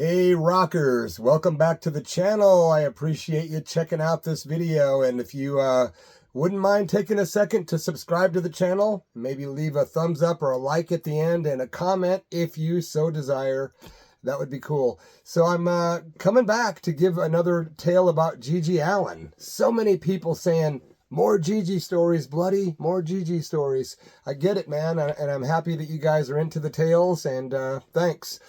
Hey rockers, welcome back to the channel. I appreciate you checking out this video, and if you wouldn't mind taking a second to subscribe to the channel, maybe leave a thumbs up or a like at the end and a comment if you so desire, that would be cool. So I'm coming back to give another tale about GG Allin. So many people saying, more GG stories, bloody, more GG stories. I get it, man, and I'm happy that you guys are into the tales, and thanks.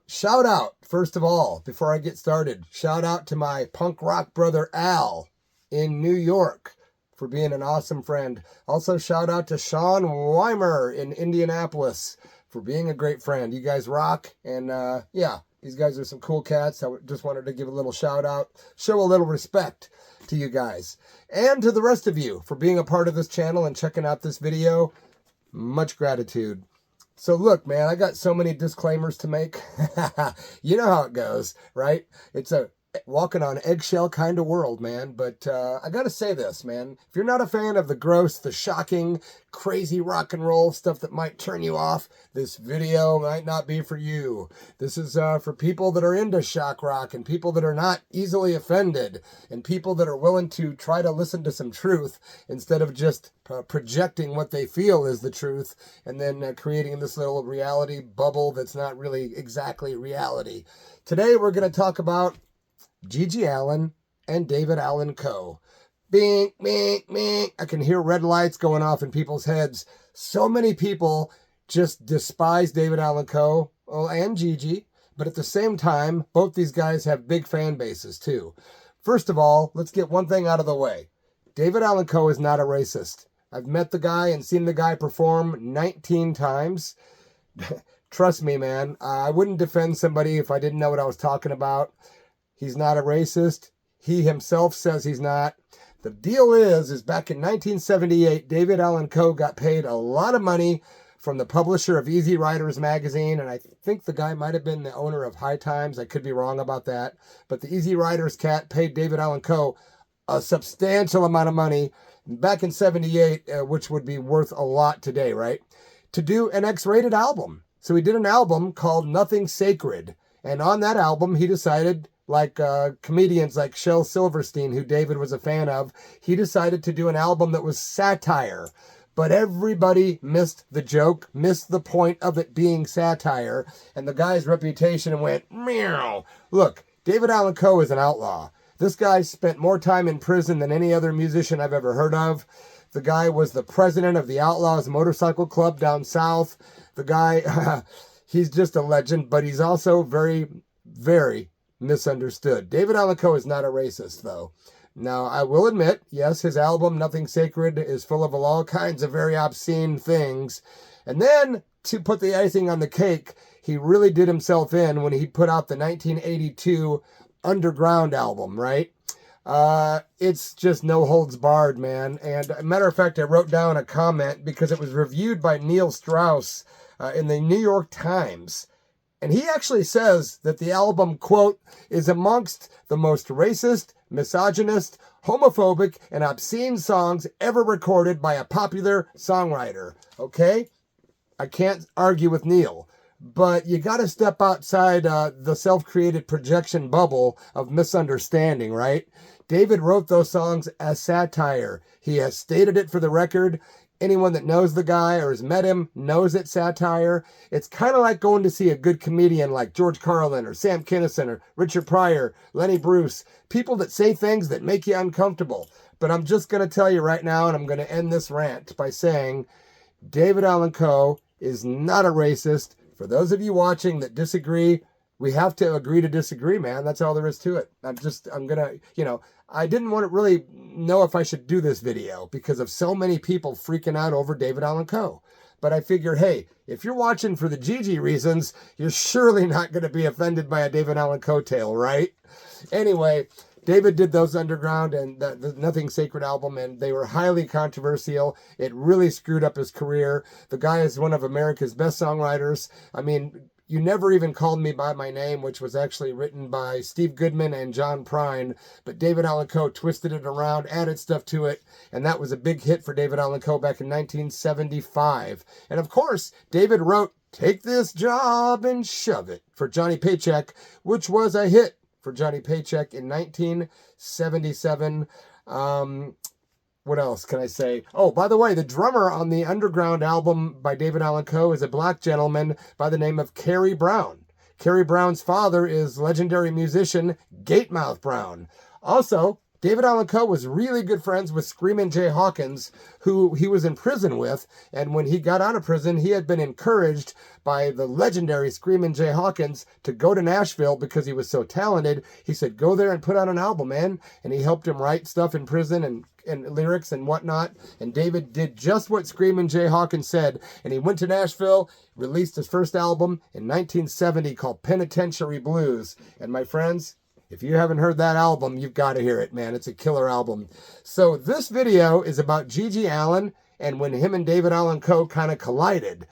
Shout out, first of all, before I get started, shout out to my punk rock brother Al in New York for being an awesome friend. Also, shout out to Sean Weimer in Indianapolis for being a great friend. You guys rock, and yeah, these guys are some cool cats. I just wanted to give a little shout out, show a little respect to you guys, and to the rest of you for being a part of this channel and checking out this video. Much gratitude. So look, man, I got so many disclaimers to make. You know how it goes, right? It's a walking on eggshell kind of world, man. But I got to say this, man. If you're not a fan of the gross, the shocking, crazy rock and roll stuff that might turn you off, this video might not be for you. This is for people that are into shock rock and people that are not easily offended and people that are willing to try to listen to some truth instead of just projecting what they feel is the truth and then creating this little reality bubble that's not really exactly reality. Today we're going to talk about GG Allin and Allan Coe. Bing, bing, bing. I can hear red lights going off in people's heads. So many people just despise Allan Coe, and GG, but at the same time, both these guys have big fan bases too. First of all, let's get one thing out of the way. Allan Coe is not a racist. I've met the guy and seen the guy perform 19 times. Trust me, man, I wouldn't defend somebody if I didn't know what I was talking about. He's not a racist. He himself says he's not. The deal is back in 1978, Allan Coe got paid a lot of money from the publisher of Easy Riders magazine, and I think the guy might have been the owner of High Times. I could be wrong about that. But the Easy Riders cat paid Allan Coe a substantial amount of money back in 78, which would be worth a lot today, right? To do an X-rated album. So he did an album called Nothing Sacred. And on that album, he decided, like comedians like Shel Silverstein, who David was a fan of, he decided to do an album that was satire. But everybody missed the joke, missed the point of it being satire, and the guy's reputation went, meow. Look, Allan Coe is an outlaw. This guy spent more time in prison than any other musician I've ever heard of. The guy was the president of the Outlaws Motorcycle Club down south. The guy, he's just a legend, but he's also very, very misunderstood. Allan Coe is not a racist, though. Now, I will admit, yes, his album, Nothing Sacred, is full of all kinds of very obscene things. And then, to put the icing on the cake, he really did himself in when he put out the 1982 Underground album, right? It's just no holds barred, man. And a matter of fact, I wrote down a comment because it was reviewed by Neil Strauss in the New York Times. And he actually says that the album, quote, is amongst the most racist, misogynist, homophobic, and obscene songs ever recorded by a popular songwriter. Okay? I can't argue with Neil. But you got to step outside the self-created projection bubble of misunderstanding, right? David wrote those songs as satire. He has stated it for the record. Anyone that knows the guy or has met him knows it's satire. It's kind of like going to see a good comedian like George Carlin or Sam Kinison or Richard Pryor, Lenny Bruce, people that say things that make you uncomfortable. But I'm just going to tell you right now, and I'm going to end this rant by saying Allan Coe is not a racist. For those of you watching that disagree, we have to agree to disagree, man. That's all there is to it. I'm gonna, I didn't want to really know if I should do this video because of so many people freaking out over Allan Coe. But I figured, hey, if you're watching for the GG reasons, you're surely not going to be offended by a Allan Coe tale, right? Anyway, David did those Underground and the Nothing Sacred album, and they were highly controversial. It really screwed up his career. The guy is one of America's best songwriters. I mean, You Never Even Called Me By My Name, which was actually written by Steve Goodman and John Prine, but Allan Coe twisted it around, added stuff to it, and that was a big hit for Allan Coe back in 1975. And of course, David wrote Take This Job and Shove It for Johnny Paycheck, which was a hit for Johnny Paycheck in 1977. What else can I say? Oh, by the way, the drummer on the Underground album by David Allan Coe is a black gentleman by the name of Kerry Brown. Kerry Brown's father is legendary musician Gatemouth Brown. Also, David Allan Coe was really good friends with Screamin' Jay Hawkins, who he was in prison with, and when he got out of prison, he had been encouraged by the legendary Screamin' Jay Hawkins to go to Nashville because he was so talented. He said, go there and put out an album, man, and he helped him write stuff in prison and lyrics and whatnot, and David did just what Screamin' Jay Hawkins said, and he went to Nashville, released his first album in 1970 called Penitentiary Blues, and my friends, if you haven't heard that album, you've got to hear it, man. It's a killer album. So this video is about GG Allin and when him and David Allan Coe kind of collided.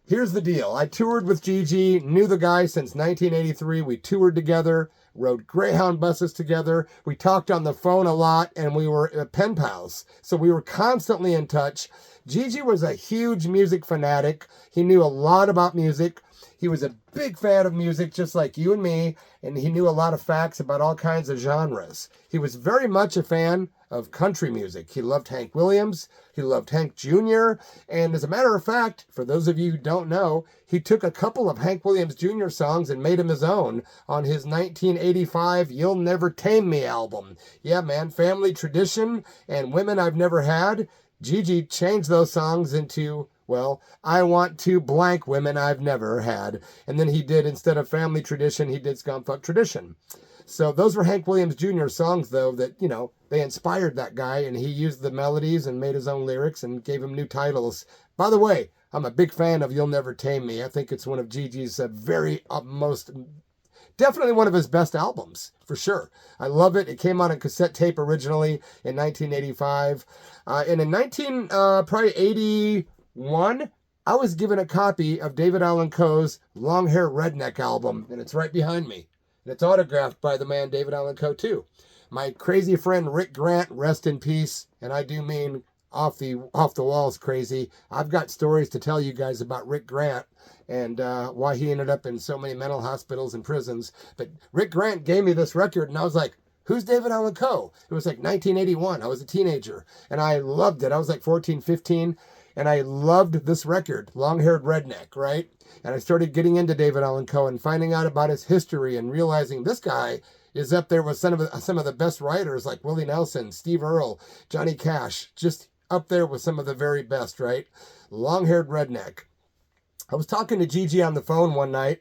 Here's the deal. I toured with GG, knew the guy since 1983. We toured together, rode Greyhound buses together. We talked on the phone a lot, and we were pen pals. So we were constantly in touch. GG was a huge music fanatic. He knew a lot about music. He was a big fan of music, just like you and me, and he knew a lot of facts about all kinds of genres. He was very much a fan of country music. He loved Hank Williams, he loved Hank Jr., and as a matter of fact, for those of you who don't know, he took a couple of Hank Williams Jr. songs and made them his own on his 1985 You'll Never Tame Me album. Yeah, man, Family Tradition and Women I've Never Had. GG changed those songs into, well, I Want to Blank Women I've Never Had. And then he did, instead of Family Tradition, he did Scumfuck Tradition. So those were Hank Williams Jr. songs, though, that, you know, they inspired that guy, and he used the melodies and made his own lyrics and gave him new titles. By the way, I'm a big fan of You'll Never Tame Me. I think it's one of GG's definitely one of his best albums, for sure. I love it. It came out on cassette tape originally in 1985. And in 1981, I was given a copy of David Allan Coe's Long Hair Redneck album, and it's right behind me. And it's autographed by the man David Allan Coe, too. My crazy friend Rick Grant, rest in peace, and I do mean off the walls crazy. I've got stories to tell you guys about Rick Grant and why he ended up in so many mental hospitals and prisons. But Rick Grant gave me this record, and I was like, who's David Allan Coe? It was like 1981. I was a teenager, and I loved it. I was like 14, 15, and I loved this record, Long-Haired Redneck, right? And I started getting into David Allan Coe and finding out about his history and realizing this guy is up there with some of the best writers like Willie Nelson, Steve Earle, Johnny Cash, just up there with some of the very best, right? Long-Haired Redneck. I was talking to GG on the phone one night.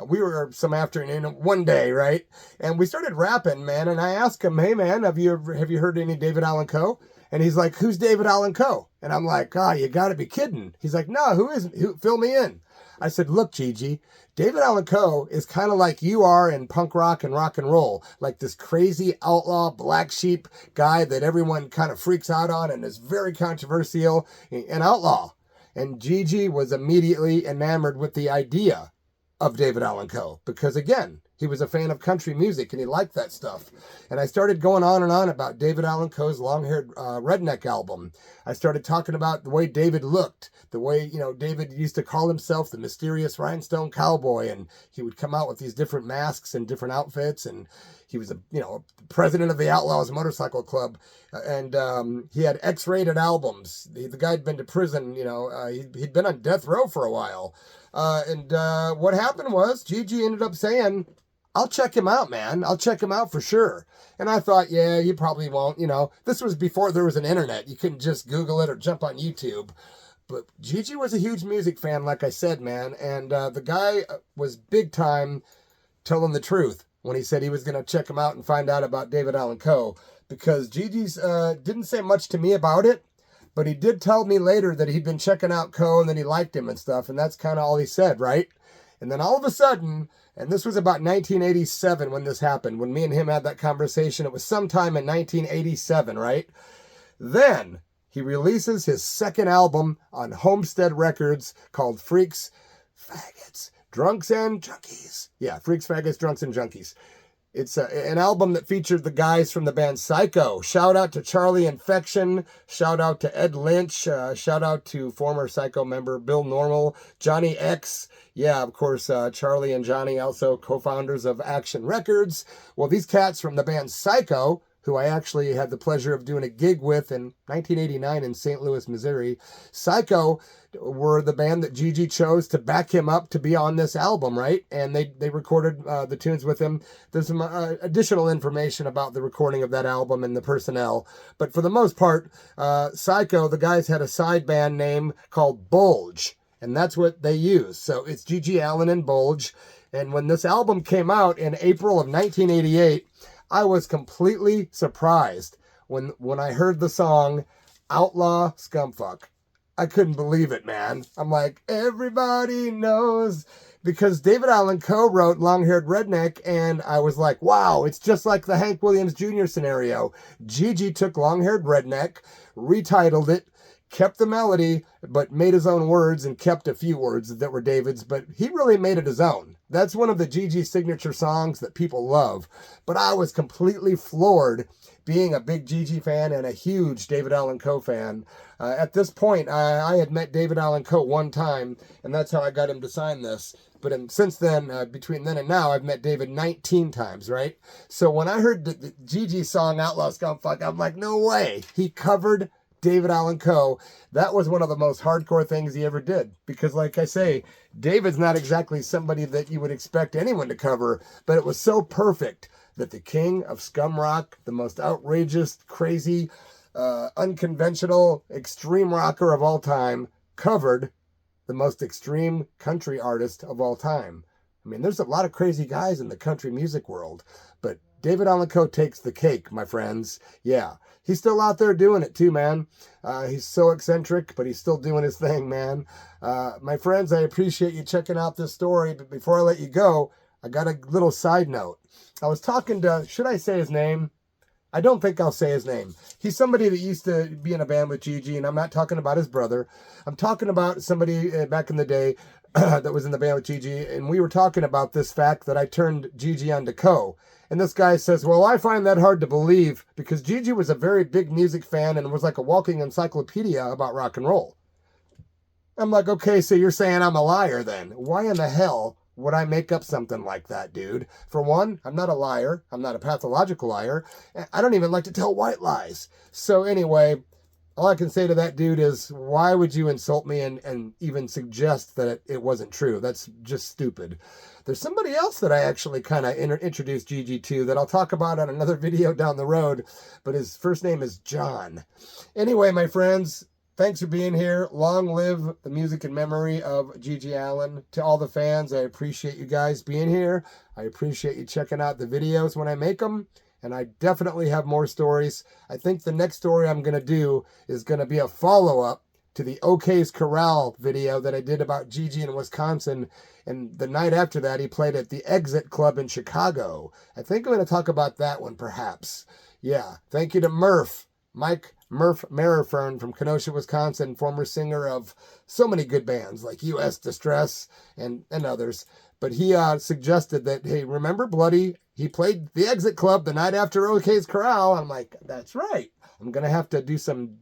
We were some afternoon, one day, right? And we started rapping, man. And I asked him, hey, man, have you heard any David Allan Coe? And he's like, who's David Allan Coe? And I'm like, you got to be kidding. He's like, no, who isn't? Fill me in. I said, look, GG, David Allan Coe is kind of like you are in punk rock and roll, like this crazy outlaw black sheep guy that everyone kind of freaks out on and is very controversial, an outlaw. And GG was immediately enamored with the idea of David Allan Coe because, again, he was a fan of country music and he liked that stuff. And I started going on and on about David Allan Coe's Long-Haired Redneck album. I started talking about the way David looked, the way, you know, David used to call himself the mysterious rhinestone cowboy, and he would come out with these different masks and different outfits, and he was president of the Outlaws Motorcycle Club, and he had X-rated albums. The guy had been to prison, he'd been on death row for a while. And what happened was GG ended up saying, I'll check him out, man. I'll check him out for sure. And I thought, yeah, you probably won't. This was before there was an internet. You couldn't just Google it or jump on YouTube. But GG was a huge music fan, like I said, man. And the guy was big time telling the truth when he said he was going to check him out and find out about David Allan Coe. Because GG's didn't say much to me about it. But he did tell me later that he'd been checking out Coe and then he liked him and stuff. And that's kind of all he said, right? And then all of a sudden, and this was about 1987 when this happened, when me and him had that conversation. It was sometime in 1987, right? Then he releases his second album on Homestead Records called Freaks, Faggots, Drunks and Junkies. Yeah, Freaks, Faggots, Drunks and Junkies. It's an album that featured the guys from the band Psycho. Shout out to Charlie Infection. Shout out to Ed Lynch. Shout out to former Psycho member Bill Normal. Johnny X. Yeah, of course, Charlie and Johnny, also co-founders of Action Records. Well, these cats from the band Psycho, who I actually had the pleasure of doing a gig with in 1989 in St. Louis, Missouri. Psycho were the band that GG chose to back him up to be on this album, right? And they recorded the tunes with him. There's some additional information about the recording of that album and the personnel. But for the most part, Psycho, the guys had a side band name called Bulge. And that's what they used. So it's GG Allin and Bulge. And when this album came out in April of 1988, I was completely surprised when I heard the song Outlaw Scumfuck. I couldn't believe it, man. I'm like, everybody knows, because David Allan Coe wrote Long-Haired Redneck, and I was like, wow, it's just like the Hank Williams Jr. scenario. GG took Long-Haired Redneck, retitled it, kept the melody, but made his own words and kept a few words that were David's, but he really made it his own. That's one of the GG signature songs that people love. But I was completely floored, being a big GG fan and a huge David Allan Coe fan. At this point, I had met David Allan Coe one time, and that's how I got him to sign this. But since then, between then and now, I've met David 19 times, right? So when I heard the GG song Outlaw Scumfuck, I'm like, no way. He covered David Allan Coe. That was one of the most hardcore things he ever did, because like I say, David's not exactly somebody that you would expect anyone to cover, but it was so perfect that the king of scum rock, the most outrageous, crazy, unconventional, extreme rocker of all time, covered the most extreme country artist of all time. I mean, there's a lot of crazy guys in the country music world, but David Allan Coe takes the cake, my friends. Yeah, he's still out there doing it too, man. He's so eccentric, but he's still doing his thing, man. My friends, I appreciate you checking out this story, but before I let you go, I got a little side note. I was talking to, should I say his name? I don't think I'll say his name. He's somebody that used to be in a band with GG, and I'm not talking about his brother. I'm talking about somebody back in the day that was in the band with GG, and we were talking about this fact that I turned GG onto Coe. And this guy says, well, I find that hard to believe, because GG was a very big music fan and was like a walking encyclopedia about rock and roll. I'm like, okay, so you're saying I'm a liar then. Why in the hell would I make up something like that, dude? For one, I'm not a liar. I'm not a pathological liar. I don't even like to tell white lies. So anyway, all I can say to that dude is, why would you insult me and even suggest that it wasn't true? That's just stupid. There's somebody else that I actually kind of introduced GG to that I'll talk about on another video down the road, but his first name is John. Anyway, my friends, thanks for being here. Long live the music and memory of GG Allin. To all the fans, I appreciate you guys being here. I appreciate you checking out the videos when I make them. And I definitely have more stories. I think the next story I'm going to do is going to be a follow-up to the OK's Corral video that I did about GG in Wisconsin. And the night after that, he played at the Exit Club in Chicago. I think I'm going to talk about that one, perhaps. Yeah. Thank you to Mike Murph Merifern from Kenosha, Wisconsin, former singer of so many good bands like U.S. Distress and others. But he suggested that, hey, remember Bloody? He played the Exit Club the night after OK's Corral. I'm like, that's right. I'm going to have to do some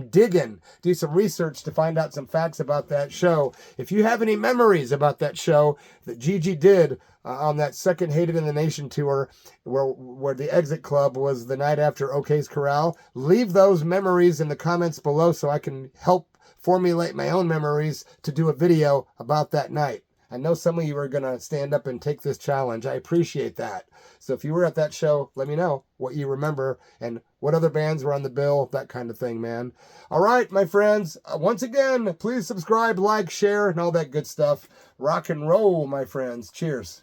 digging, do some research to find out some facts about that show. If you have any memories about that show that GG did on that second Hated in the Nation tour, where the Exit Club was the night after OK's Corral, leave those memories in the comments below so I can help formulate my own memories to do a video about that night. I know some of you are going to stand up and take this challenge. I appreciate that. So if you were at that show, let me know what you remember and what other bands were on the bill, that kind of thing, man. All right, my friends, once again, please subscribe, like, share, and all that good stuff. Rock and roll, my friends. Cheers.